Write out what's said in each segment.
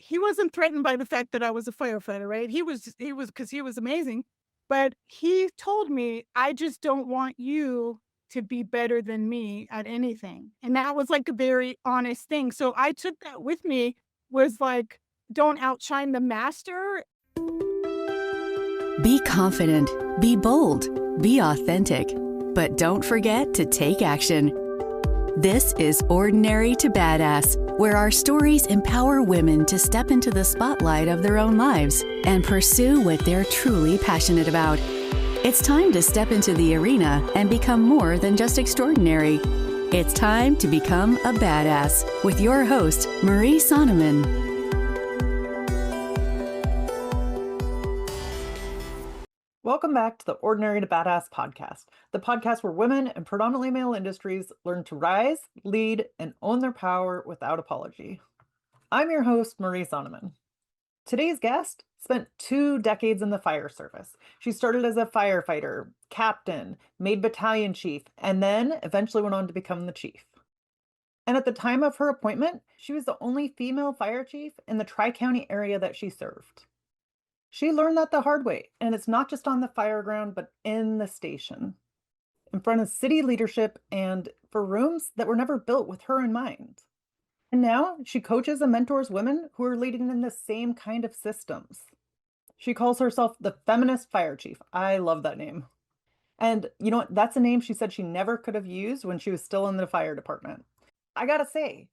he wasn't threatened by the fact that I was a firefighter, right? Because he was amazing. But he told me, I just don't want you to be better than me at anything. And that was like a very honest thing. So I took that with me, was like, don't outshine the master. Be confident, be bold, be authentic, but don't forget to take action. This is Ordinary to Badass, where our stories empower women to step into the spotlight of their own lives and pursue what they're truly passionate about. It's time to step into the arena and become more than just extraordinary. It's time to become a badass with your host, Marie Sonneman. Welcome back to the Ordinary to Badass podcast, the podcast where women in predominantly male industries learn to rise, lead, and own their power without apology. I'm your host, Marie Sonneman. Today's guest spent 2 decades in the fire service. She started as a firefighter, captain, made battalion chief, and then eventually went on to become the chief. And at the time of her appointment, she was the only female fire chief in the Tri-County area that she served. She learned that the hard way, and it's not just on the fire ground, but in the station, in front of city leadership and for rooms that were never built with her in mind. And now she coaches and mentors women who are leading in the same kind of systems. She calls herself the feminist fire chief. I love that name. And you know what? That's a name she said she never could have used when she was still in the fire department. I gotta say,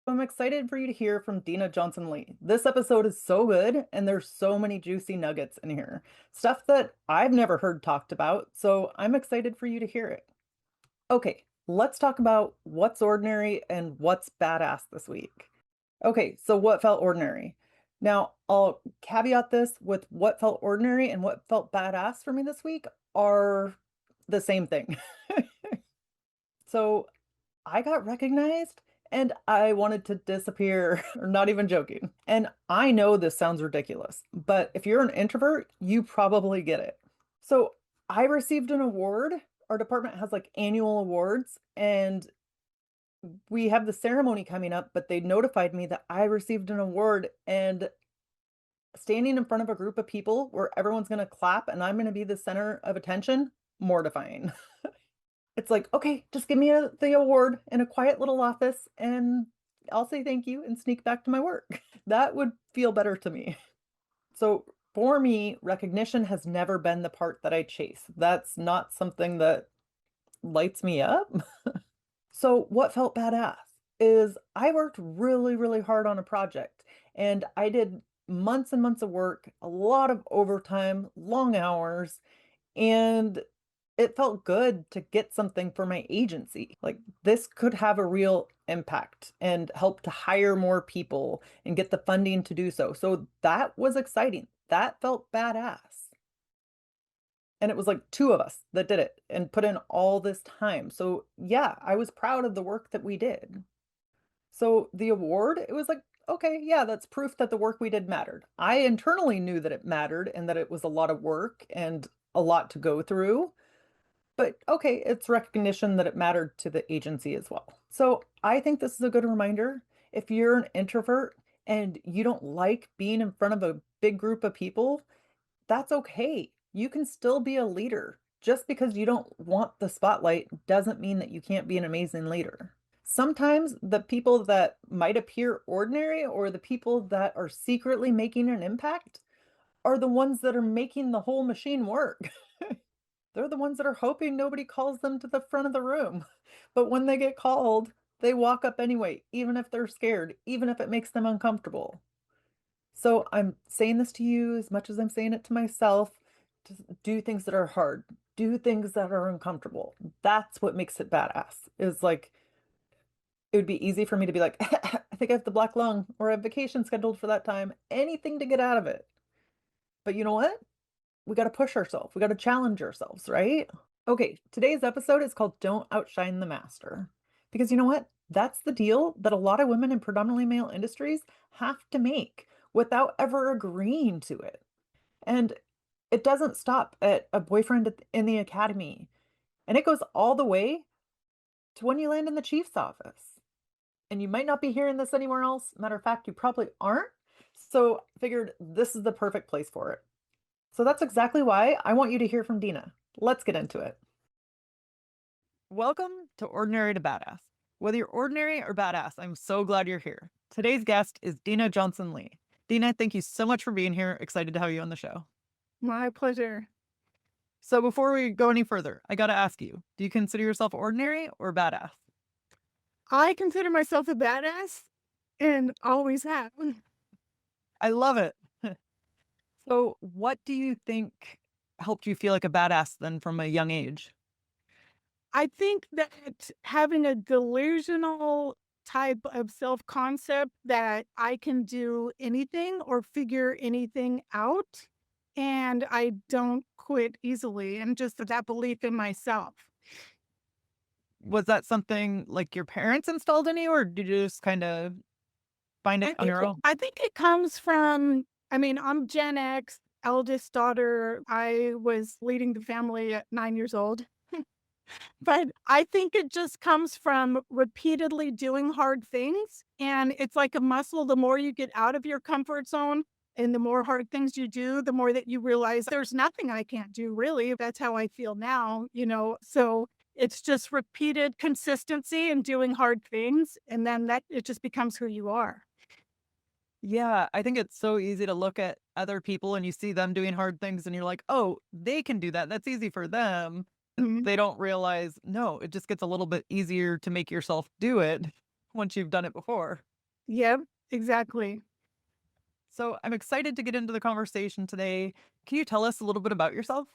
I'm excited for you to hear from Deena Johnson-Lee. This episode is so good, and there's so many juicy nuggets in here. Stuff that I've never heard talked about, so I'm excited for you to hear it. Okay, let's talk about what's ordinary and what's badass this week. Okay, so what felt ordinary? Now, I'll caveat this with what felt ordinary and what felt badass for me this week are the same thing. So I got recognized and I wanted to disappear, or not even joking. And I know this sounds ridiculous, but if you're an introvert, you probably get it. So I received an award. Our department has like annual awards, and we have the ceremony coming up, but they notified me that I received an award, and standing in front of a group of people where everyone's going to clap and I'm going to be the center of attention, mortifying. It's like, okay, just give me the award in a quiet little office and I'll say thank you and sneak back to my work. That would feel better to me. So for me, recognition has never been the part that I chase. That's not something that lights me up. So what felt badass is I worked really, really hard on a project, and I did months and months of work, a lot of overtime, long hours, and it felt good to get something for my agency. Like this could have a real impact and help to hire more people and get the funding to do so. So that was exciting. That felt badass. And it was like 2 of us that did it and put in all this time. So yeah, I was proud of the work that we did. So the award, it was like, okay, yeah, that's proof that the work we did mattered. I internally knew that it mattered and that it was a lot of work and a lot to go through. But okay, it's recognition that it mattered to the agency as well. So I think this is a good reminder. If you're an introvert and you don't like being in front of a big group of people, that's okay. You can still be a leader. Just because you don't want the spotlight doesn't mean that you can't be an amazing leader. Sometimes the people that might appear ordinary or the people that are secretly making an impact are the ones that are making the whole machine work. They're the ones that are hoping nobody calls them to the front of the room. But when they get called, they walk up anyway, even if they're scared, even if it makes them uncomfortable. So I'm saying this to you as much as I'm saying it to myself, to do things that are hard, do things that are uncomfortable. That's what makes it badass. Is like, it would be easy for me to be like, I think I have the black lung or I have vacation scheduled for that time, anything to get out of it. But you know what? We got to push ourselves. We got to challenge ourselves, right? Okay, today's episode is called Don't Outshine the Master. Because you know what? That's the deal that a lot of women in predominantly male industries have to make without ever agreeing to it. And it doesn't stop at a boyfriend in the academy. And it goes all the way to when you land in the chief's office. And you might not be hearing this anywhere else. Matter of fact, you probably aren't. So figured this is the perfect place for it. So that's exactly why I want you to hear from Deena. Let's get into it. Welcome to Ordinary to Badass. Whether you're ordinary or badass, I'm so glad you're here. Today's guest is Deena Johnson Lee. Deena, thank you so much for being here. Excited to have you on the show. My pleasure. So, before we go any further, I got to ask you, do you consider yourself ordinary or badass? I consider myself a badass and always have. I love it. So, what do you think helped you feel like a badass then from a young age? I think that having a delusional type of self concept that I can do anything or figure anything out, and I don't quit easily, and just that belief in myself. Was that something like your parents installed in you, or did you just kind of find it I on think your own? I think it comes from, I mean, I'm Gen X, eldest daughter. I was leading the family at 9 years old. But I think it just comes from repeatedly doing hard things, and it's like a muscle. The more you get out of your comfort zone and the more hard things you do, the more that you realize there's nothing I can't do, really. That's how I feel now, you know? So it's just repeated consistency and doing hard things, and then that it just becomes who you are. Yeah, I think it's so easy to look at other people and you see them doing hard things and you're like, "Oh, they can do that. That's easy for them." Mhm. They don't realize, no, it just gets a little bit easier to make yourself do it once you've done it before. Yep, exactly. So, I'm excited to get into the conversation today. Can you tell us a little bit about yourself?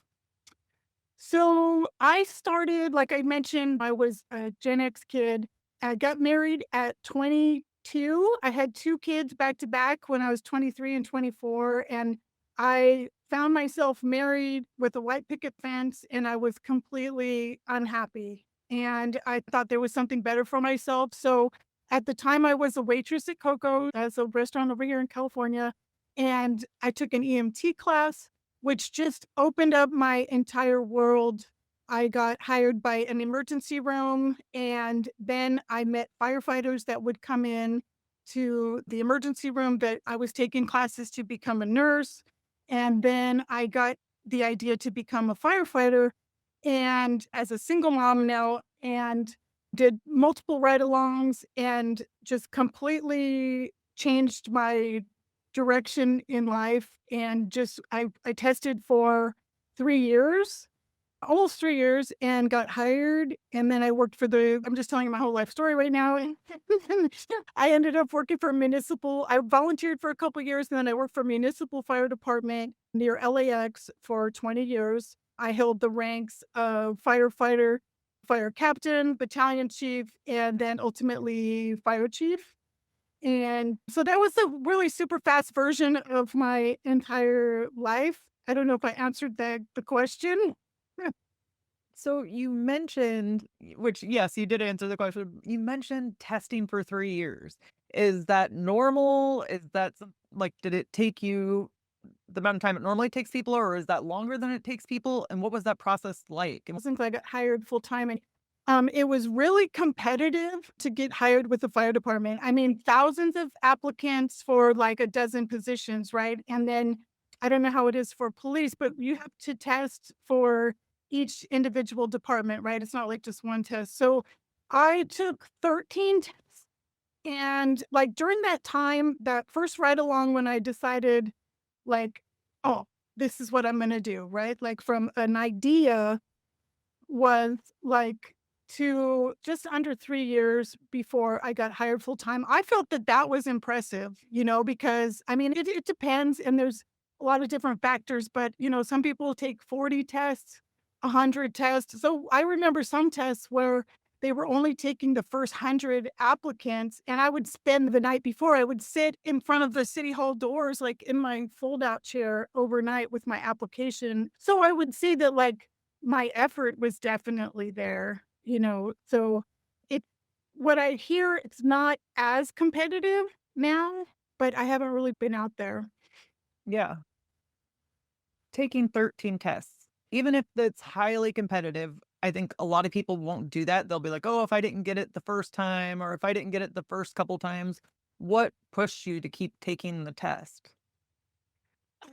So I started, like I mentioned, I was a Gen X kid. I got married at 22. I had two kids back to back when I was 23 and 24. And I found myself married with a white picket fence, and I was completely unhappy. And I thought there was something better for myself. So at the time, I was a waitress at Coco, as a restaurant over here in California. And I took an EMT class, which just opened up my entire world. I got hired by an emergency room, and then I met firefighters that would come in to the emergency room that I was taking classes to become a nurse. And then I got the idea to become a firefighter, and as a single mom now, and did multiple ride-alongs and just completely changed my direction in life. And just I tested for 3 years, almost 3 years, and got hired, and then I worked for the I'm just telling you my whole life story right now. I ended up working for municipal I volunteered for a couple years, and then I worked for municipal fire department near LAX for 20 years. I held the ranks of firefighter, fire captain, battalion chief, and then ultimately fire chief. And so that was a really super fast version of my entire life. I don't know if I answered the question. So, you mentioned, which, yes, you did answer the question. You mentioned testing for 3 years. Is that normal? Is that like, did it take you the amount of time it normally takes people, or is that longer than it takes people? And what was that process like? And Since I got hired full time, and it was really competitive to get hired with the fire department. I mean, thousands of applicants for like a dozen positions, right? And then I don't know how it is for police, but you have to test for each individual department, right? It's not like just one test. So I took 13 tests. And like during that time, that first ride along when I decided, like, oh, this is what I'm going to do, right? Like from an idea was like to just under 3 years before I got hired full time. I felt that that was impressive, you know, because I mean, it depends and there's a lot of different factors, but you know, some people take 40 tests, 100 tests. So I remember some tests where they were only taking the first 100 applicants, and I would spend the night before. I would sit in front of the city hall doors, like in my fold out chair overnight with my application. So I would see that, like, my effort was definitely there, you know, so it what I hear, it's not as competitive now, but I haven't really been out there. yeah, taking 13 tests, even if it's highly competitive, I think a lot of people won't do that. They'll be like, oh, if I didn't get it the first time, or if I didn't get it the first couple times. What pushed you to keep taking the test?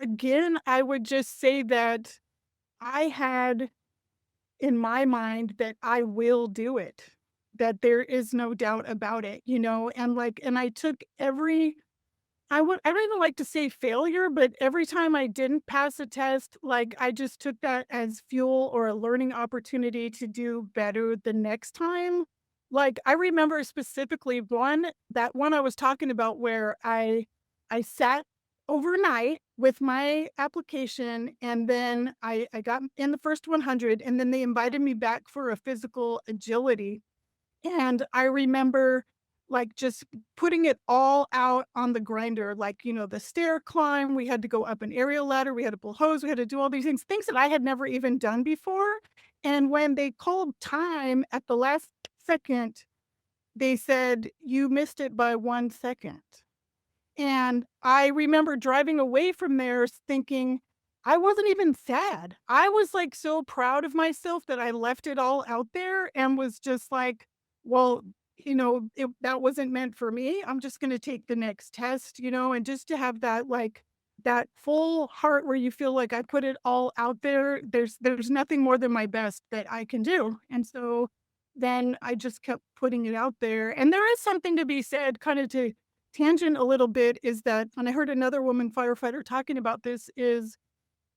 Again, I would just say that I had in my mind that I will do it, that there is no doubt about it, and I took every I don't even like to say failure, but every time I didn't pass a test, like, I just took that as fuel or a learning opportunity to do better the next time. Like, I remember specifically that one I was talking about where I sat overnight with my application, and then I got in the first 100, and then they invited me back for a physical agility, and I remember, like, just putting it all out on the grinder, like, the stair climb, we had to go up an aerial ladder, we had to pull hose, we had to do all these things that I had never even done before, and when they called time at the last second, they said, "You missed it by 1 second." And I remember driving away from there thinking, I wasn't even sad. I was, like, so proud of myself that I left it all out there and was just like, "Well, that wasn't meant for me. I'm just gonna take the next test," and just to have that, like, that full heart where you feel like I put it all out there, there's nothing more than my best that I can do, and so then I just kept putting it out there, and there is something to be said kinda to tangent a little bit is that and I heard another woman firefighter talking about this, is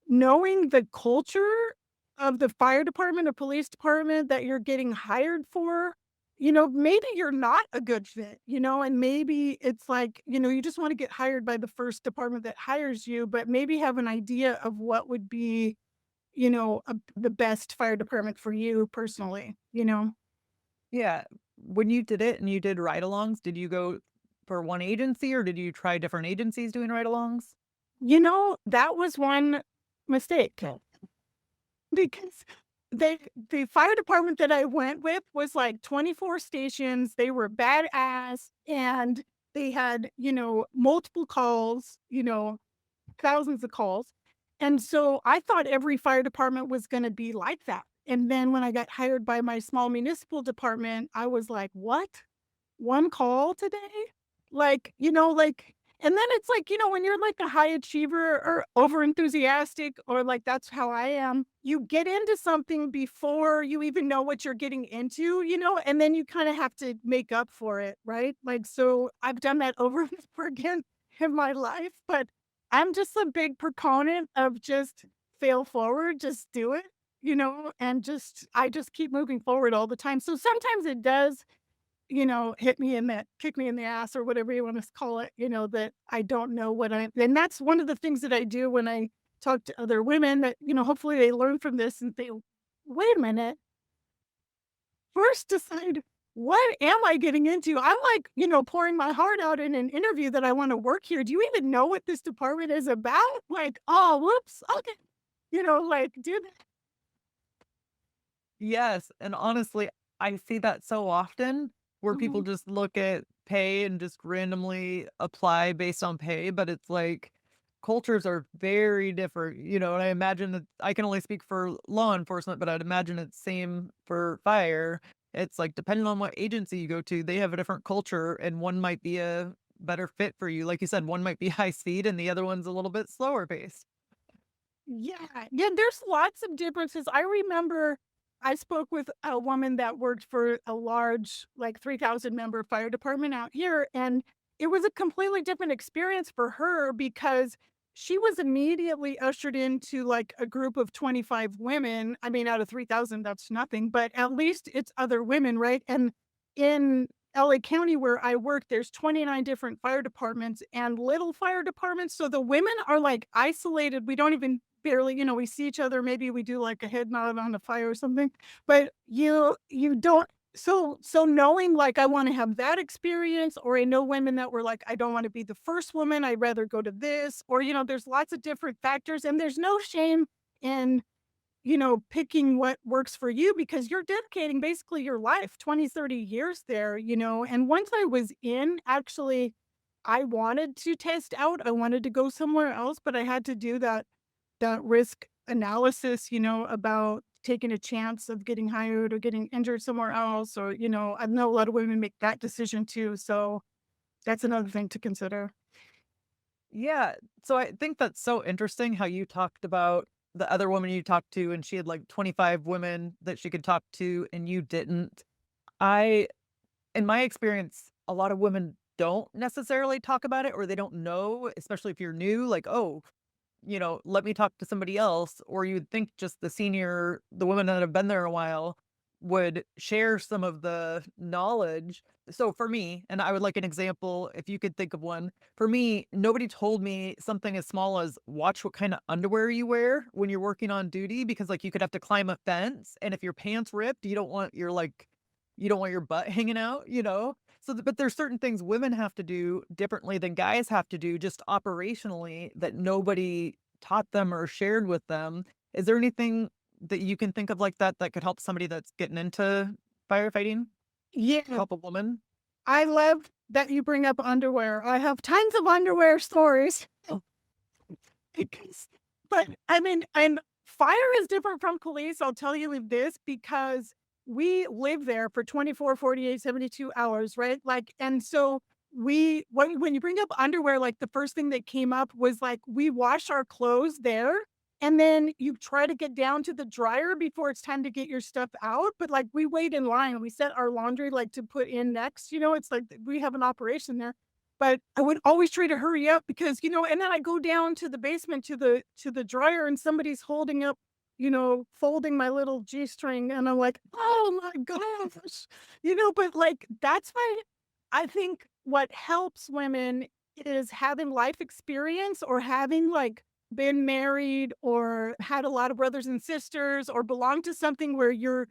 knowing the culture of the fire department or police department that you're getting hired for, maybe you're not a good fit, and maybe it's like, you just wanna get hired by the first department that hires you, but maybe have an idea of what would be, the best fire department for you personally? Yeah. When you did it and you did ride-alongs, did you go for one agency or did you try different agencies doing ride-alongs? That was one mistake. Because the fire department that I went with was, like, 24 stations, they were badass, and they had, multiple calls, thousands of calls, and so I thought every fire department was gonna be like that, and then when I got hired by my small municipal department, I was like, "What? 1 call today?" And then it's like, when you're like a high achiever or over enthusiastic or like that's how I am, you get into something before you even know what you're getting into, and then you kind of have to make up for it, right? Like, so I've done that over and over again in my life, but I'm just a big proponent of just fail forward, just do it, and I just keep moving forward all the time. So sometimes it does hit me in that kick me in the ass or whatever you wanna call it, that I don't know what I and that's one of the things that I do when I talk to other women that, hopefully they learn from this and think, "Wait a minute, first decide what am I getting into?" I'm like, pouring my heart out in an interview that I wanna work here. Do you even know what this department is about? Like, "Oh, whoops, okay." Like, do that. Yes, and honestly, I see that so often where people Mhm. just look at pay and just randomly apply based on pay, but it's like cultures are very different, and I imagine that I can only speak for law enforcement, but I'd imagine it's same for fire. It's like depending on what agency you go to, they have a different culture and one might be a better fit for you. Like you said, one might be high speed and the other one's a little bit slower paced. Yeah, there's lots of differences. I remember I spoke with a woman that worked for a large, like 3,000 member fire department out here, and it was a completely different experience for her because she was immediately ushered into like a group of 25 women. I mean, out of 3,000, that's nothing, but at least it's other women, right? And in LA County, where I work, there's 29 different fire departments and little fire departments. So the women are like isolated. We don't even barely, we see each other. Maybe we do like a head nod on the fire or something, but you don't. So knowing like I want to have that experience, or I know women that were like, I don't want to be the first woman. I'd rather go to this, or there's lots of different factors, and there's no shame in picking what works for you because you're dedicating basically your life, 20, 30 years there, and once I was in, actually, I wanted to test out. I wanted to go somewhere else, but I had to do that risk analysis, about taking a chance of getting hired or getting injured somewhere else, or, I know a lot of women make that decision too. So That's another thing to consider. Yeah. So I think that's so interesting how you talked about the other woman you talked to and she had like 25 women that she could talk to and you didn't. I In my experience, a lot of women don't necessarily talk about it or they don't know, especially if you're new, like, oh, let me talk to somebody else. Or you'd think just the women that have been there a while would share some of the knowledge. So for me, and I would like an example, if you could think of one, for me, nobody told me something as small as watch what kind of underwear you wear when you're working on duty because like you could have to climb a fence. And if your pants ripped, you don't want your butt hanging out. But there's certain things women have to do differently than guys have to do just operationally that nobody taught them or shared with them. Is there anything that you can think of like that that could help somebody that's getting into firefighting? Yeah, Help a woman? I love that you bring up underwear. I have tons of underwear stories. Because but, I mean, and fire is different from police, I'll tell you with this, because we live there for 24, 48, 72 hours, right? Like, and so when you bring up underwear, like, the first thing that came up was, like, we wash our clothes there, and then you try to get down to the dryer before it's time to get your stuff out, but, like, we wait in line, we set our laundry, like, to put in next, it's like we have an operation there. But I would always try to hurry up because, and then I go down to the basement to the dryer and somebody's holding up, folding my little G-string and I'm like, "Oh my gosh." But like that's why I think what helps women is having life experience or having like been married or had a lot of brothers and sisters or belong to something where you're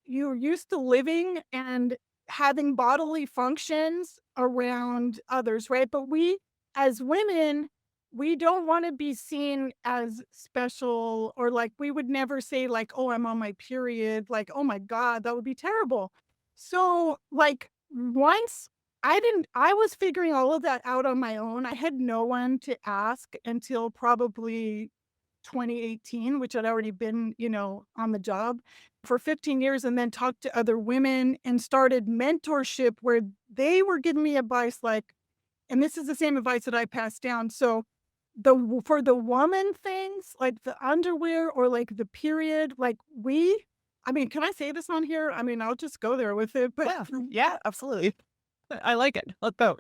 used to living and having bodily functions around others, right? But we, as women, we don't want to be seen as special or like we would never say like, "Oh, I'm on my period." Like, "Oh my god, that would be terrible." So, like once I was figuring all of that out on my own. I had no one to ask until probably 2018, which I'd already been, on the job for 15 years and then talked to other women and started mentorship where they were giving me advice like, and this is the same advice that I passed down. So for the woman things, like the underwear or like the period, like I mean, can I say this on here? I mean, I'll just go there with it, but Yeah. Yeah, absolutely. I like it. Let's go.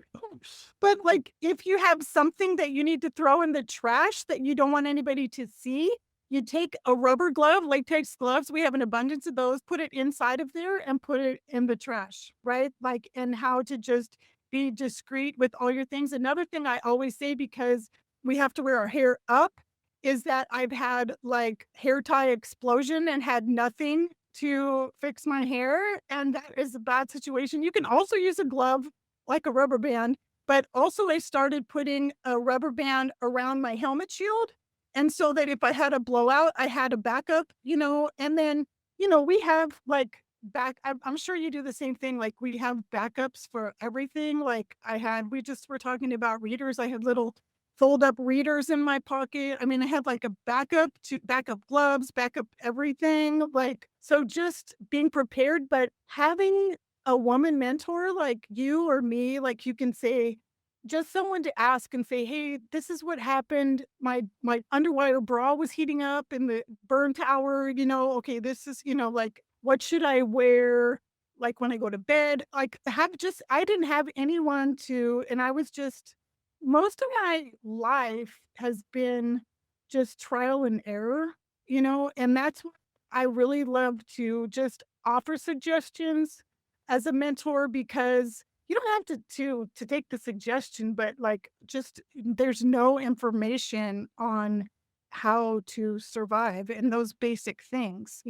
but, like, if you have something that you need to throw in the trash that you don't want anybody to see, you take a rubber glove, latex gloves, we have an abundance of those, put it inside of there and put it in the trash, right? Like, and how to just be discreet with all your things. Another thing I always say, because we have to wear our hair up, is that I've had, like, hair tie explosion and had nothing to fix my hair, and that is a bad situation. You can also use a glove like a rubber band, but also I started putting a rubber band around my helmet shield. And so that if I had a blowout, I had a backup, and then, we have like I'm sure you do the same thing. Like we have backups for everything. Like we just were talking about readers. I had little fold up readers in my pocket. I mean, I had like a backup gloves, backup everything. Like, so just being prepared, but having a woman mentor like you or me, like you can say, just someone to ask and say, "Hey, this is what happened. My underwire bra was heating up in the burn tower, okay, this is, like what should I wear like when I go to bed?" Like have just I didn't have anyone to and I was just most of my life has been just trial and error, and that's what I really love to just offer suggestions as a mentor because you don't have to take the suggestion, but like just there's no information on how to survive in those basic things.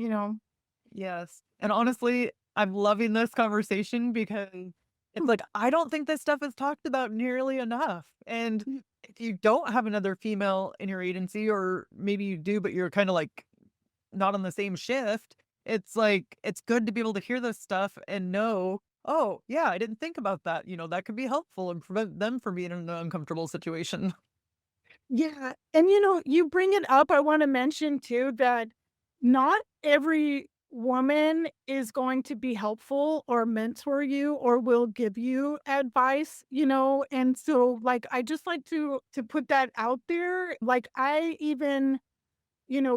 Yes. And honestly, I'm loving this conversation because it's like, I don't think this stuff is talked about nearly enough. And Mm. if you don't have another female in your agency, or maybe you do, but you're kind of like not on the same shift, it's like, it's good to be able to hear this stuff and know, oh, yeah, I didn't think about that. That could be helpful and prevent them from being in an uncomfortable situation. Yeah, and you bring it up, I wanna mention too that not every woman is going to be helpful or mentor you or will give you advice, and so, like, I just like to put that out there. Like, I even,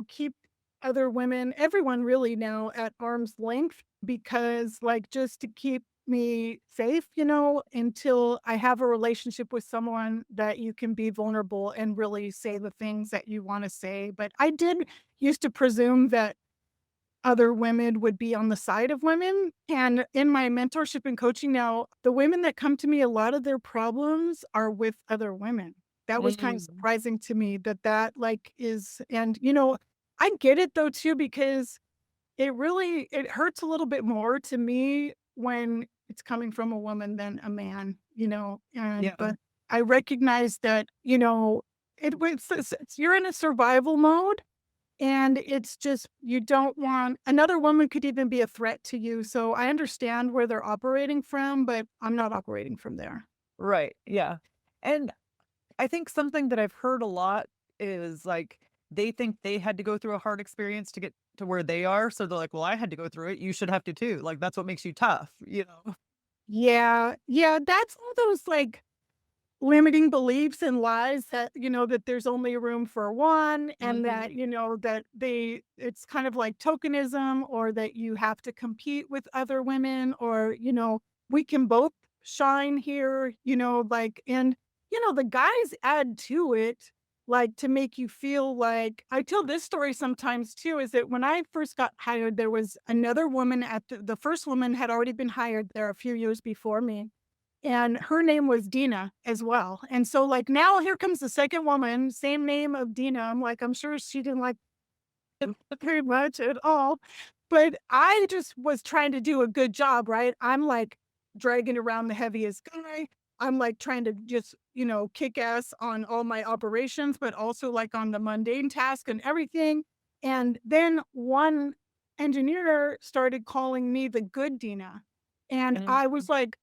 keep other women, everyone really now at arm's length because, like, just to keep me safe, until I have a relationship with someone that you can be vulnerable and really say the things that you wanna say. But I did used to presume that other women would be on the side of women. And in my mentorship and coaching now, the women that come to me, a lot of their problems are with other women. That was kind of Mm. surprising to me that like is, and I get it though too, because it hurts a little bit more to me when it's coming from a woman than a man, and Yeah. but I recognize that, you're in a survival mode, and it's just you don't want another woman could even be a threat to you, so I understand where they're operating from, but I'm not operating from there. Right. Yeah. And I think something that I've heard a lot is like they think they had to go through a hard experience to get to where they are. So they're like, well, I had to go through it. You should have to too. Like that's what makes you tough, you know? Yeah, yeah, that's all those, like, limiting beliefs and lies that, that there's only room for one, and that, Mhm. that it's kind of like tokenism, or that you have to compete with other women, or, we can both shine here, like, and, the guys add to it, like, to make you feel like I tell this story sometimes too, is that when I first got hired, there was another woman at the first woman had already been hired there a few years before me, and her name was Deena as well, and so, like, now here comes the second woman, same name of Deena. I'm like, I'm sure she didn't like it very much at all, but I just was trying to do a good job, right? I'm, like, dragging around the heaviest guy. I'm, like, trying to just, kick ass on all my operations, but also, like, on the mundane task and everything, and then one engineer started calling me the good Deena, and Mhm. I was like,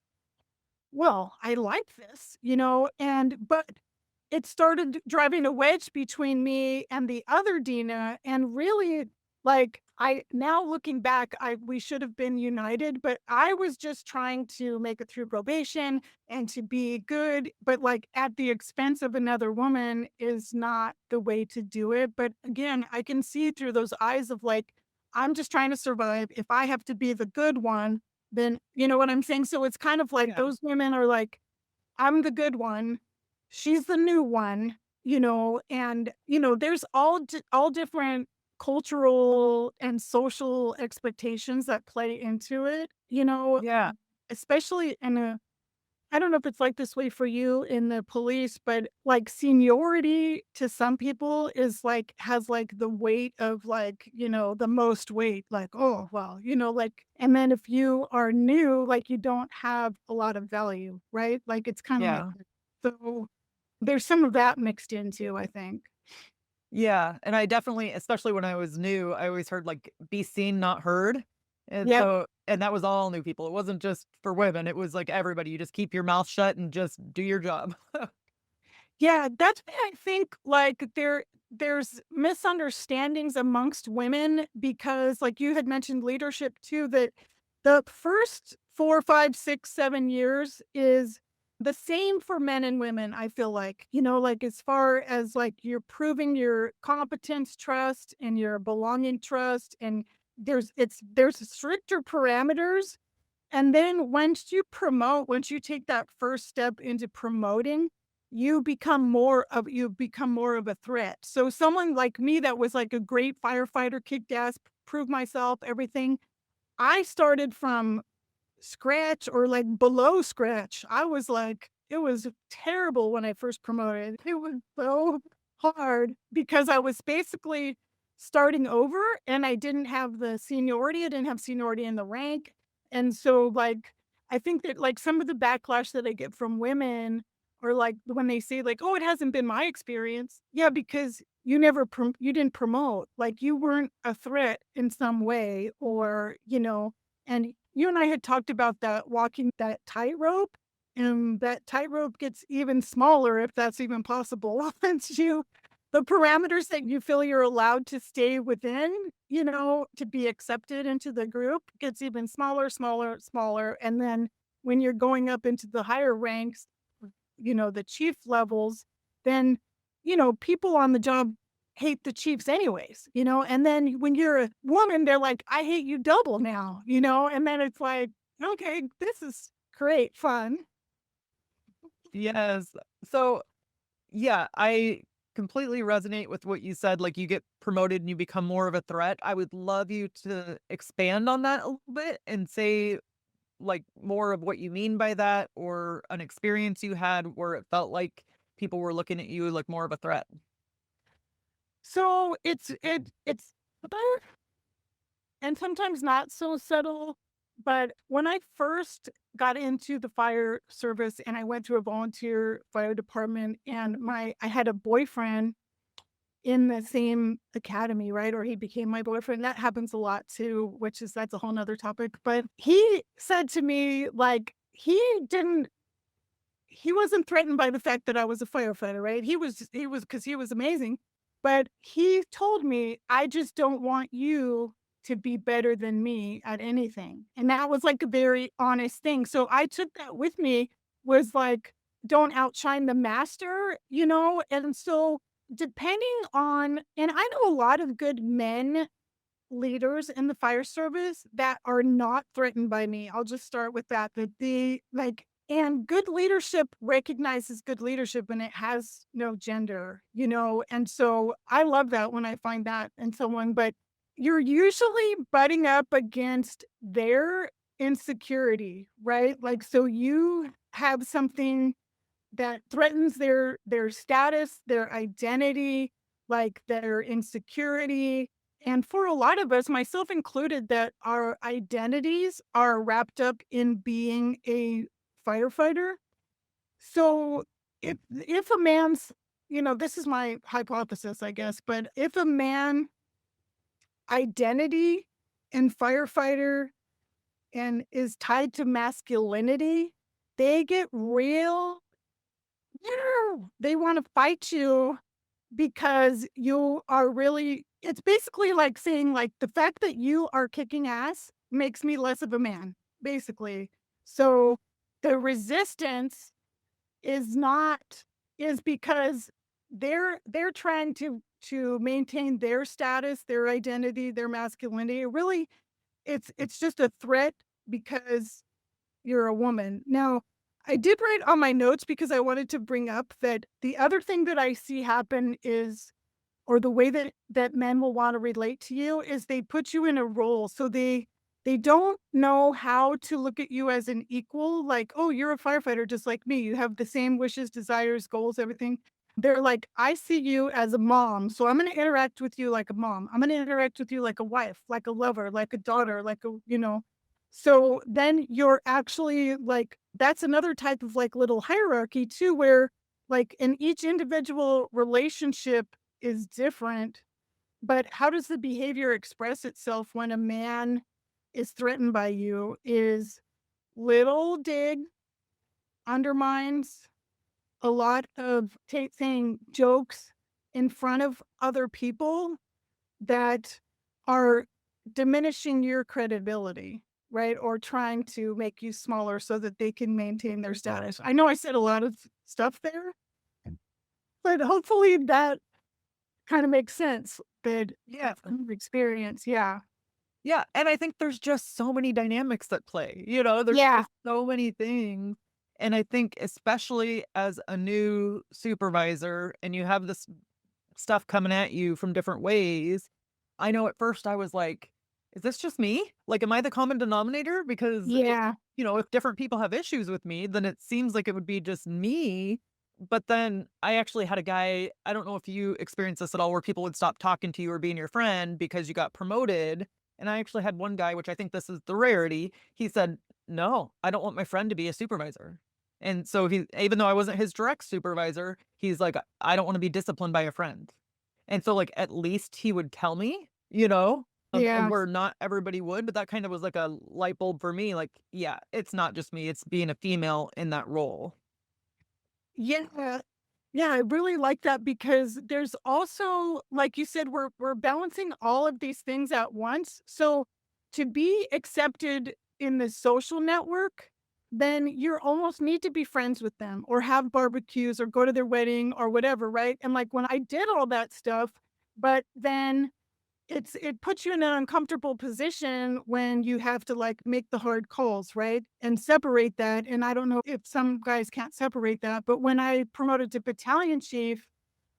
well, I like this, but it started driving a wedge between me and the other Dina. And really, like, I now looking back, we should have been united, but I was just trying to make it through probation and to be good, but like at the expense of another woman is not the way to do it. But again, I can see through those eyes of like, I'm just trying to survive. If I have to be the good one, then you know what I'm saying? So it's kind of like Yeah. those women are like, "I'm the good one. She's the new one," and, there's all different cultural and social expectations that play into it, Yeah. especially in a I don't know if it's like this way for you in the police, but, like, seniority to some people is, like has, like, the weight of, like, the most weight, like, "Oh, well," like and then if you are new, like, you don't have a lot of value, right? Like, it's kinda like Yeah. so there's some of that mixed in too, I think. Yeah, and I definitely especially when I was new, I always heard, like, "Be seen, not heard." And Yep. so and that was all new people. It wasn't just for women, it was, like, everybody. You just keep your mouth shut and just do your job. Yeah, that's why I think, like, there's misunderstandings amongst women because, like you had mentioned leadership too, that the first 4, 5, 6, 7 years is the same for men and women, I feel like. Like, as far as, like, you're proving your competence trust and your belonging trust, and there's stricter parameters, and then once you take that first step into promoting, you become more of a threat. So someone like me that was like a great firefighter, kicked ass, proved myself, everything, I started from scratch or, like, below scratch. I was like it was terrible when I first promoted. It was so hard because I was basically starting over, and I didn't have the seniority. I didn't have seniority in the rank, and so, like, I think that, like, some of the backlash that I get from women or, like, when they say, like, "Oh, it hasn't been my experience." Yeah, because you didn't promote. Like, you weren't a threat in some way, or, and you and I had talked about that walking that tightrope, and that tightrope gets even smaller if that's even possible once you the parameters that you feel you're allowed to stay within, to be accepted into the group gets even smaller, smaller, smaller. And then when you're going up into the higher ranks, the chief levels, then, people on the job hate the chiefs anyways, and then when you're a woman, they're like, I hate you double now, and then it's like, okay, this is great fun. Yes. So, yeah, I completely resonate with what you said. Like, you get promoted and you become more of a threat. I would love you to expand on that a little bit and say, like, more of what you mean by that, or an experience you had where it felt like people were looking at you like more of a threat. So it's subtle and sometimes not so subtle. But when I first got into the fire service and I went to a volunteer fire department, and I had a boyfriend in the same academy, right? Or he became my boyfriend. That happens a lot too, that's a whole nother topic. But he said to me, like, he wasn't threatened by the fact that I was a firefighter, right? Because he was amazing. But he told me, I just don't want you to be better than me at anything. And that was like a very honest thing. So I took that with me, was like, don't outshine the master, And so depending on, and I know a lot of good men leaders in the fire service that are not threatened by me. I'll just start with that. That the like and good leadership recognizes good leadership and it has no gender, And so I love that when I find that in someone, but you're usually butting up against their insecurity, right? Like, so you have something that threatens their status, their identity, like their insecurity. And for a lot of us, myself included, that our identities are wrapped up in being a firefighter. So if a man's, this is my hypothesis, I guess, but if a man identity and firefighter and is tied to masculinity, they get real. No, they wanna fight you because you are really, it's basically like saying, like, "The fact that you are kicking ass makes me less of a man," basically. So, the resistance is not is because they're trying to maintain their status, their identity, their masculinity. Really, it's just a threat because you're a woman. Now, I did write on my notes because I wanted to bring up that the other thing that I see happen is, or the way that men will want to relate to you, is they put you in a role. So they don't know how to look at you as an equal, like, "Oh, you're a firefighter just like me. You have the same wishes, desires, goals, everything." They're like, "I see you as a mom, so I'm gonna interact with you like a mom. I'm gonna interact with you like a wife, like a lover, like a daughter, like a." So then you're actually like, that's another type of like little hierarchy too, where like in each individual relationship is different, but how does the behavior express itself when a man is threatened by you is little dig, undermines, a lot of saying jokes in front of other people that are diminishing your credibility, right? Or trying to make you smaller so that they can maintain their status. I know I said a lot of stuff there, but hopefully that kind of makes sense. But Yeah. from experience, yeah. Yeah, and I think there's just so many dynamics at play, there's Yeah. just so many things, and I think especially as a new supervisor and you have this stuff coming at you from different ways, I know at first I was like, "Is this just me? Like, am I the common denominator?" Because Yeah. if different people have issues with me, then it seems like it would be just me. But then I actually had a guy, I don't know if you experienced this at all, where people would stop talking to you or being your friend because you got promoted. And I actually had one guy, which I think this is the rarity. He said, "No, I don't want my friend to be a supervisor." And so even though I wasn't his direct supervisor, he's like, "I don't want to be disciplined by a friend." And so, like, at least he would tell me, and Yeah. where not everybody would, but that kind of was like a light bulb for me, like, yeah, it's not just me, it's being a female in that role. Yeah. Yeah, I really like that because there's also, like you said, we're balancing all of these things at once. So to be accepted in the social network, then you almost need to be friends with them or have barbecues or go to their wedding or whatever, right? And like when I did all that stuff, but then it puts you in an uncomfortable position when you have to, like, make the hard calls, right? And separate that, and I don't know if some guys can't separate that, but when I promoted to battalion chief,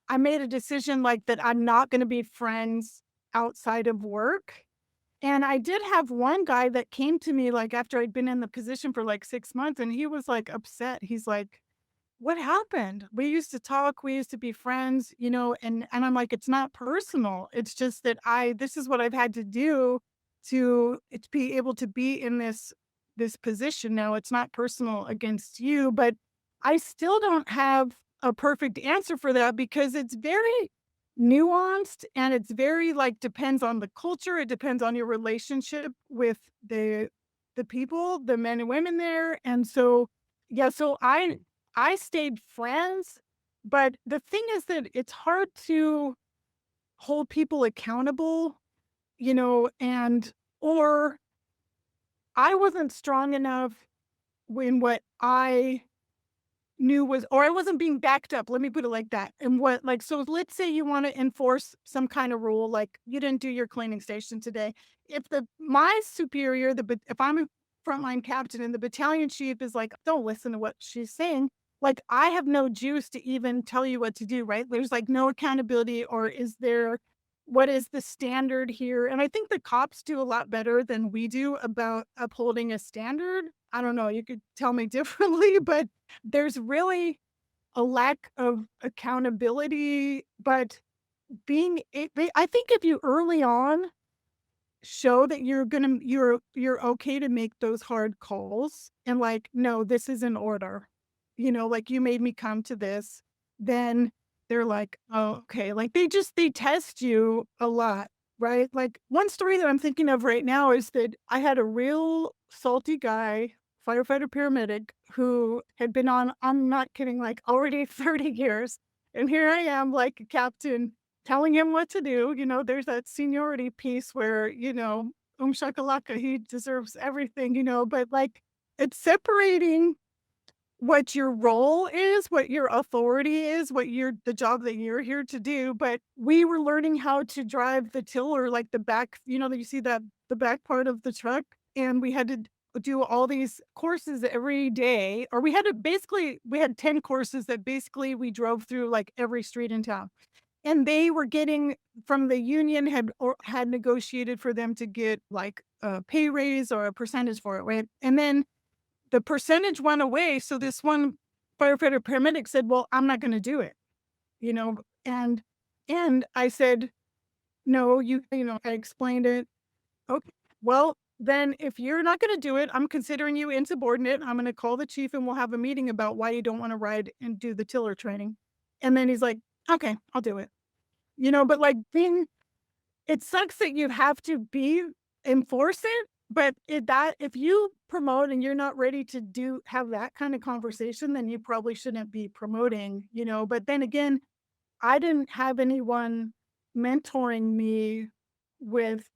I made a decision, like, that I'm not gonna be friends outside of work, and I did have one guy that came to me, like, after I'd been in the position for, like, 6 months, and he was, like, upset. He's like, what happened? We used to talk, we used to be friends, and I'm like, it's not personal. It's just that I this is what I've had to do to be able to be in this position now. It's not personal against you, but I still don't have a perfect answer for that because it's very nuanced and it's very like depends on the culture, it depends on your relationship with the people, the men and women there. And so yeah, so I stayed friends, but the thing is that it's hard to hold people accountable, and or I wasn't strong enough in what I knew was or I wasn't being backed up, let me put it like that. And what like so let's say you want to enforce some kind of rule like you didn't do your cleaning station today. If the my superior, if I'm a frontline captain and the battalion chief is like, "Don't listen to what she's saying." Like I have no juice to even tell you what to do, right? There's like no accountability or is there what is the standard here? And I think the cops do a lot better than we do about upholding a standard. I don't know, you could tell me differently, but there's really a lack of accountability, but I think if you early on show that you're okay to make those hard calls and like, "No, this is an order." Like, "You made me come to this." Then they're like, "Oh, okay." Like, they test you a lot, right? Like, one story that I'm thinking of right now is that I had a real salty guy, firefighter paramedic, who had been on I'm not kidding, like, already 30 years, and here I am, like, a captain telling him what to do. There's that seniority piece where, shakalaka, he deserves everything, but like it's separating what your role is, what your authority is, the job that you're here to do. But we were learning how to drive the tiller, like the back, that you see that the back part of the truck. And we had to do all these courses every day, or we had 10 courses that basically we drove through like every street in town and they were getting from the union had negotiated for them to get like a pay raise or a percentage for it, right? And then the percentage went away. So this one firefighter paramedic said, "Well, I'm not going to do it," you know, and I said, "No, I explained it. Okay, well, then if you're not going to do it, I'm considering you insubordinate. I'm going to call the chief and we'll have a meeting about why you don't want to ride and do the tiller training." And then he's like, "Okay, I'll do it." But, like, being it sucks that you have to enforce it, but if you promote and you're not ready to have that kind of conversation, then you probably shouldn't be promoting, but then again, I didn't have anyone mentoring me with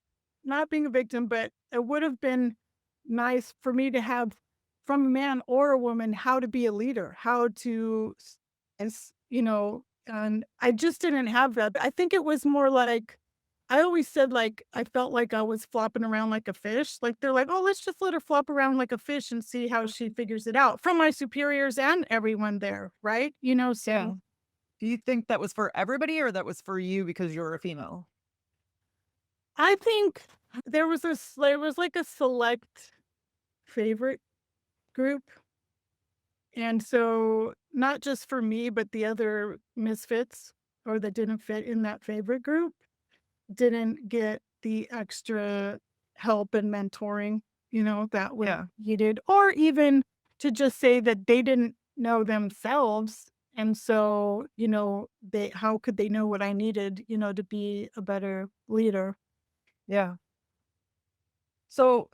not being a victim, but it would have been nice for me to have from a man or a woman how to be a leader, how to and I just didn't have that. I think it was more like I always said like I felt like I was flopping around like a fish. Like they're like, "Oh, let's just let her flop around like a fish and see how she figures it out." From my superiors and everyone there, right? Yeah. So Do you think that was for everybody or that was for you because you're a female? I think there was like a select favorite group, and so not just for me, but the other misfits or that didn't fit in that favorite group didn't get the extra help and mentoring, that was Yeah. needed, or even to just say that they didn't know themselves. And so, they how could they know what I needed, to be a better leader? Yeah. So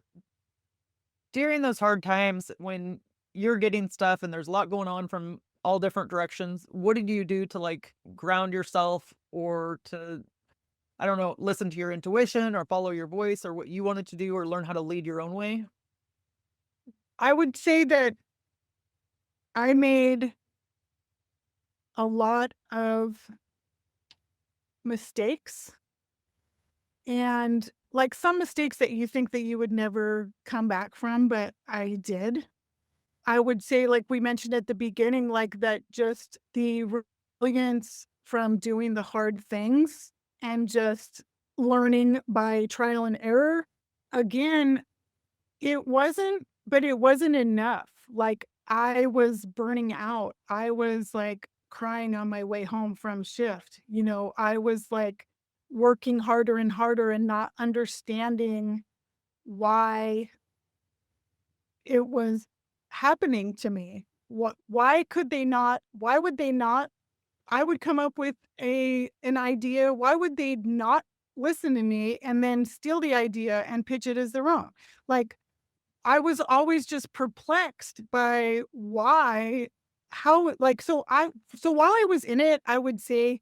during those hard times when you're getting stuff and there's a lot going on from all different directions. What did you do to like ground yourself or to, I don't know, listen to your intuition or follow your voice or what you wanted to do or learn how to lead your own way? I would say that I made a lot of mistakes, and, like, some mistakes that you think that you would never come back from, but I did. I would say, like we mentioned at the beginning, like, that just the resilience from doing the hard things and just learning by trial and error. Again, it wasn't enough. Like, I was burning out. I was, like, crying on my way home from shift, I was, like, working harder and harder and not understanding why it was happening to me. Why would they not I would come up with an idea, why would they not listen to me and then steal the idea and pitch it as their own? Like, I was always just perplexed by why how like, so while I was in it, I would say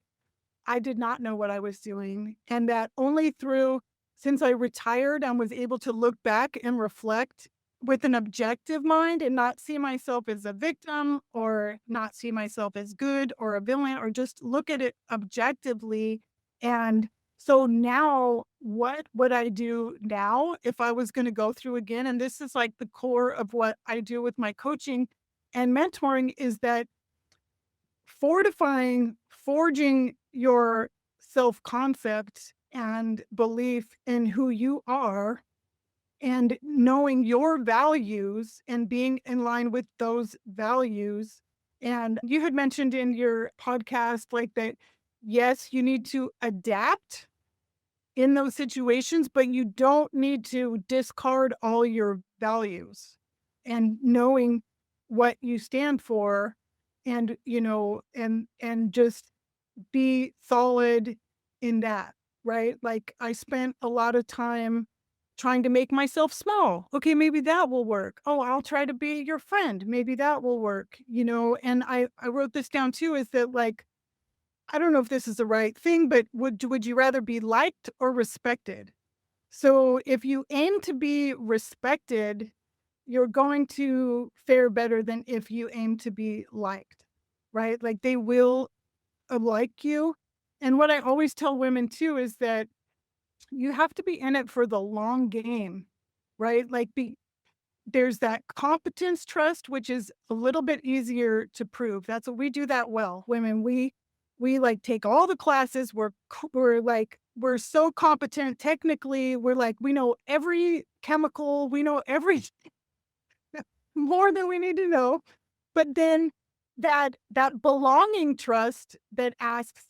I did not know what I was doing, and that only through since I retired and was able to look back and reflect with an objective mind and not see myself as a victim or not see myself as good or a villain or just look at it objectively. And so now, what would I do now if I was going to go through again? And this is like the core of what I do with my coaching and mentoring is that forging your self concept and belief in who you are and knowing your values and being in line with those values. And you had mentioned in your podcast, like that, yes, you need to adapt in those situations, but you don't need to discard all your values and knowing what you stand for and and just be solid in that, right? Like I spent a lot of time trying to make myself small. Okay, maybe that will work. Oh, I'll try to be your friend. Maybe that will work, and I wrote this down too is that like I don't know if this is the right thing, but would you rather be liked or respected? So if you aim to be respected, you're going to fare better than if you aim to be liked, right? Like they will like you. And what I always tell women too is that you have to be in it for the long game, right? Like there's that competence trust, which is a little bit easier to prove. That's what we do that well. Women, we like take all the classes. We're so competent technically. We're like we know every chemical. We know every more than we need to know. But then that belonging trust that asks,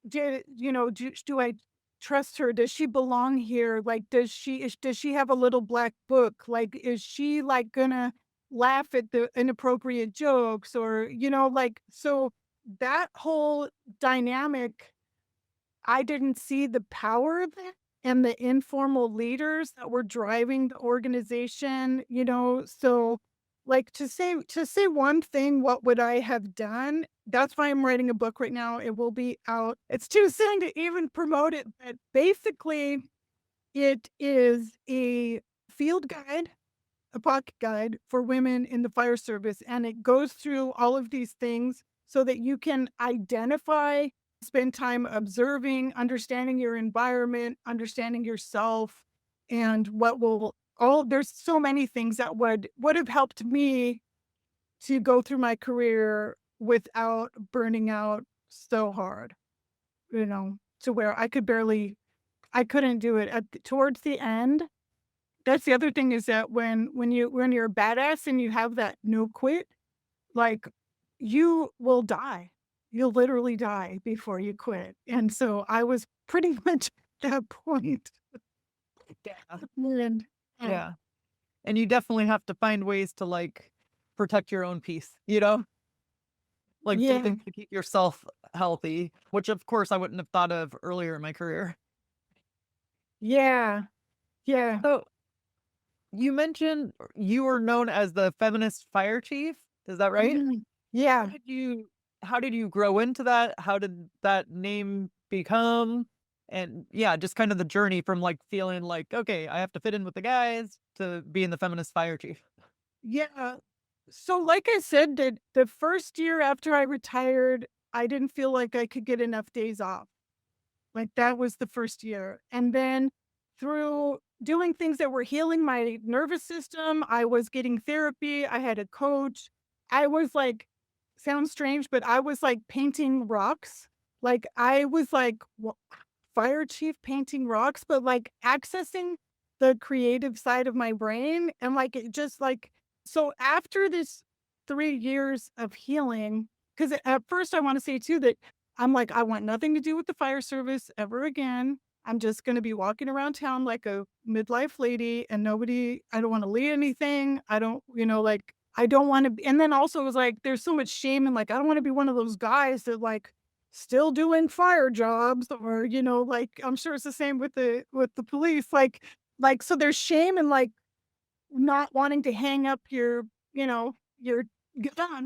do I trust her? Does she belong here? Like, does she have a little black book? Like, is she like gonna laugh at the inappropriate jokes or, like, so that whole dynamic I didn't see the power of it and the informal leaders that were driving the organization, so like to say one thing, what would I have done? That's why I'm writing a book right now. It will be out. It's too soon to even promote it, but basically it is a field guide, a pocket guide for women in the fire service. And it goes through all of these things so that you can identify, spend time observing, understanding your environment, understanding yourself, and what will all there's so many things that would have helped me to go through my career without burning out so hard, to where I couldn't do it towards the end. That's the other thing is that when you're a badass and you have that no quit, like, you will die. You'll literally die before you quit, and so I was pretty much at that point. Yeah. And, uh, Yeah. And you definitely have to find ways to like protect your own peace, like do yeah, things to keep yourself healthy, which of course I wouldn't have thought of earlier in my career. yeah, yeah. So you mentioned you were known as the feminist fire chief. Is that right? Mhm. Yeah. How did you how did you grow into that? How did that name become? And yeah, just kind of the journey from like feeling like, okay, I have to fit in with the guys to being the feminist fire chief. Yeah. So, like I said, the first year after I retired, I didn't feel like I could get enough days off. Like, that was the first year. And then through doing things that were healing my nervous system, I was getting therapy, I had a coach. I was like, sounds strange, but I was like painting rocks. Like, I was like fire chief painting rocks, but like accessing the creative side of my brain. And like, it just like, so after this 3 years of healing, because at first I want to say too that I'm like, I want nothing to do with the fire service ever again. I'm just going to be walking around town like a midlife lady and nobody, I don't want to lead anything. I don't, like, I don't want to. And then also it was like, there's so much shame and like, I don't want to be one of those guys that like still doing fire jobs or, like, I'm sure it's the same with the police. Like, so there's shame and like, not wanting to hang up your gun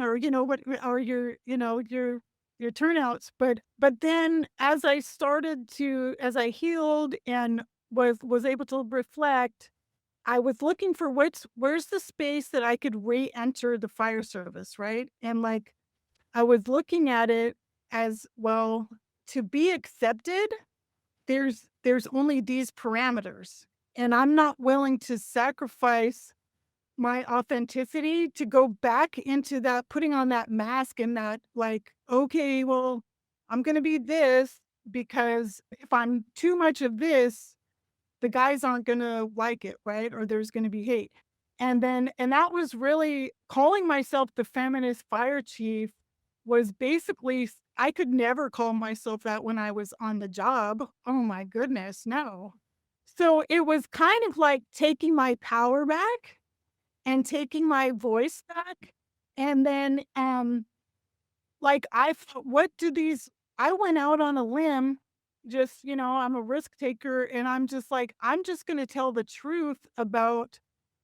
or, what or your turnouts, but then as I healed and was able to reflect, I was looking for where's the space that I could re-enter the fire service, right? And, like, I was looking at it as, well, to be accepted, there's only these parameters, and I'm not willing to sacrifice my authenticity to go back into that putting on that mask and that like, okay, well, I'm gonna be this because if I'm too much of this, the guys aren't gonna like it, right? Or there's gonna be hate. And that was really calling myself the feminist fire chief was basically I could never call myself that when I was on the job. Oh my goodness, no. So it was kind of like taking my power back and taking my voice back, and then, like, what do these I went out on a limb, just, I'm a risk taker, and I'm just like, I'm just gonna tell the truth about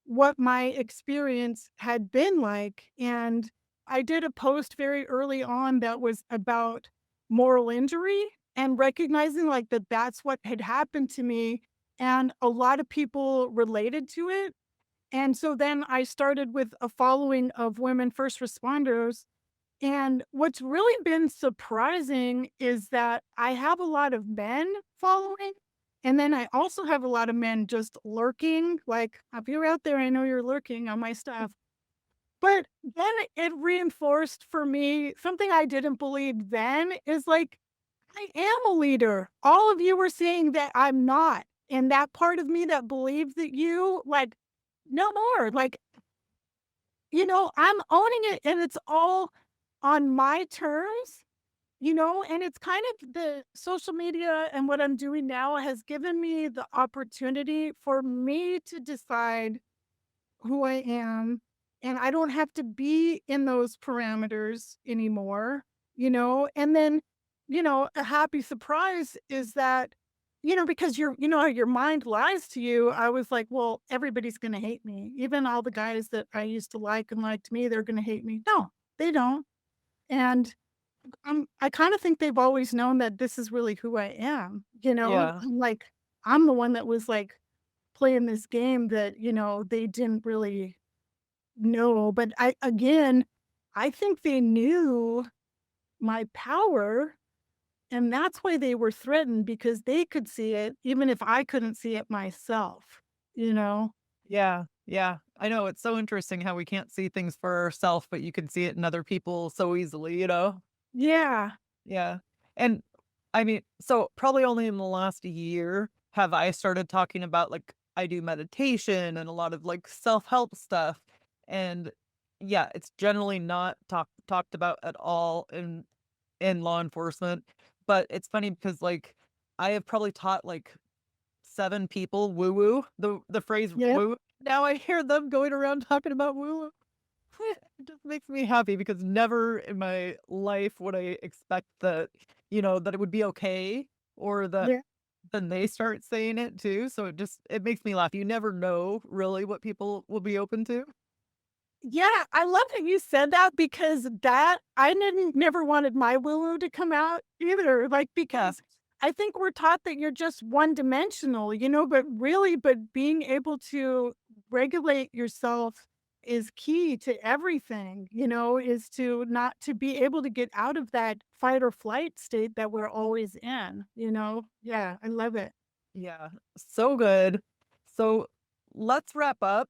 what my experience had been like, and I did a post very early on that was about moral injury and recognizing, like, that that's what had happened to me, and a lot of people related to it, and so then I started with a following of women first responders. And what's really been surprising is that I have a lot of men following. And then I also have a lot of men just lurking. Like, if you're out there, I know you're lurking on my stuff. But then it reinforced for me something I didn't believe then is like, I am a leader. All of you were saying that I'm not. And that part of me that believed that like, no more. Like, I'm owning it and it's all on my terms, and it's kind of the social media and what I'm doing now has given me the opportunity for me to decide who I am, and I don't have to be in those parameters anymore, and then, a happy surprise is that, because your mind lies to you. I was like, well, everybody's going to hate me. Even all the guys that I used to like and liked me, they're going to hate me. No, they don't. And I kind of think they've always known that this is really who I am, Yeah. I'm like, I'm the one that was like playing this game that, they didn't really know. But I think they knew my power, and that's why they were threatened because they could see it even if I couldn't see it myself, you know? Yeah. Yeah. I know it's so interesting how we can't see things for ourselves, but you can see it in other people so easily, you know? Yeah. Yeah. And I mean, so probably only in the last year have I started talking about like I do meditation and a lot of like self-help stuff. And yeah, it's generally not talked about at all in law enforcement. But it's funny because like I have probably taught like 7 people woo woo, the phrase Yep. woo. Now I hear them going around talking about woo woo. It just makes me happy because never in my life would I expect that, that it would be okay or that Yeah. then they start saying it too. So it makes me laugh. You never know really what people will be open to. Yeah, I love that you said that because that I never wanted my woo-woo to come out either, like, Yeah. because I think we're taught that you're just one-dimensional, but really being able to regulate yourself is key to everything, is to not to be able to get out of that fight or flight state that we're always in. Yeah, I love it. Yeah, so good. So let's wrap up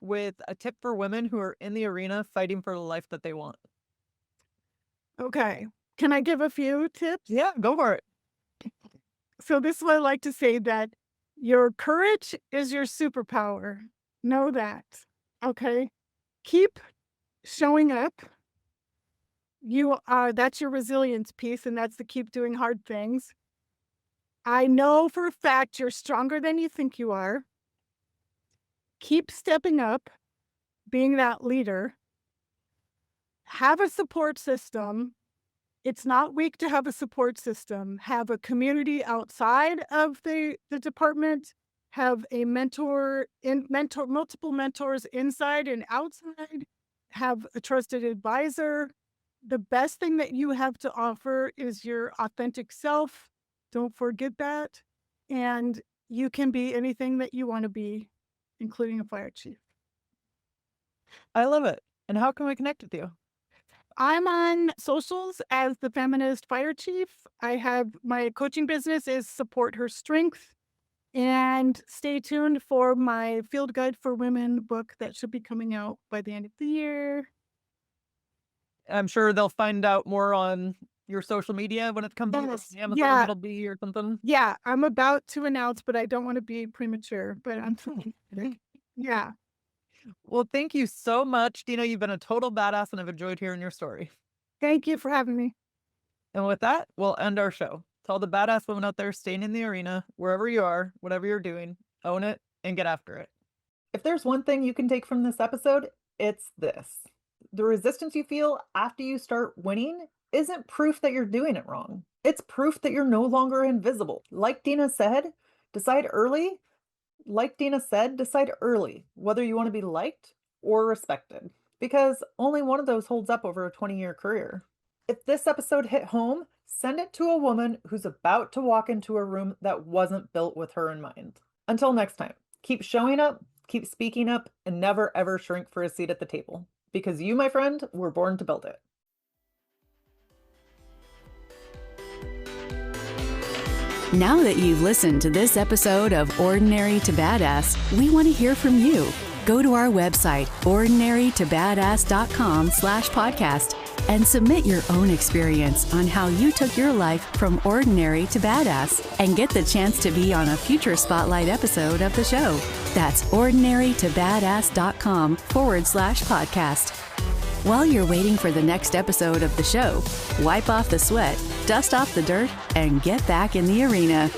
with a tip for women who are in the arena fighting for the life that they want. Okay. Can I give a few tips? Yeah, go for it. So this is what I like to say that your courage is your superpower. Know that. Okay. Keep showing up. You are That's your resilience piece, and that's to keep doing hard things. I know for a fact you're stronger than you think you are. Keep stepping up, being that leader. Have a support system. It's not weak to have a support system. Have a community outside of the department. Have a multiple mentors inside and outside. Have a trusted advisor. The best thing that you have to offer is your authentic self. Don't forget that. And you can be anything that you want to be, including a fire chief. I love it. And how can we connect with you? I'm on socials as the feminist fire chief. I have my coaching business is Support Her Strength. And stay tuned for my Field Guide for Women book that should be coming out by the end of the year. I'm sure they'll find out more on your social media when it comes out. Yes. Amazon, Yeah. it'll be or something. Yeah. I'm about to announce, but I don't want to be premature. But I'm yeah. Well, thank you so much, Dina. You've been a total badass, and I've enjoyed hearing your story. Thank you for having me. And with that, we'll end our show. To all the badass women out there staying in the arena, wherever you are, whatever you're doing, own it and get after it. If there's one thing you can take from this episode, it's this. The resistance you feel after you start winning isn't proof that you're doing it wrong. It's proof that you're no longer invisible. Decide early. Like Deena said, decide early whether you want to be liked or respected, because only one of those holds up over a 20-year career. If this episode hit home, send it to a woman who's about to walk into a room that wasn't built with her in mind. Until next time, keep showing up, keep speaking up, and never ever shrink for a seat at the table. Because you, my friend, were born to build it. Now that you've listened to this episode of Ordinary to Badass, we want to hear from you. Go to our website, ordinarytobadass.com/podcast, and submit your own experience on how you took your life from ordinary to badass and get the chance to be on a future spotlight episode of the show. That's ordinarytobadass.com/podcast. While you're waiting for the next episode of the show, wipe off the sweat, dust off the dirt, and get back in the arena.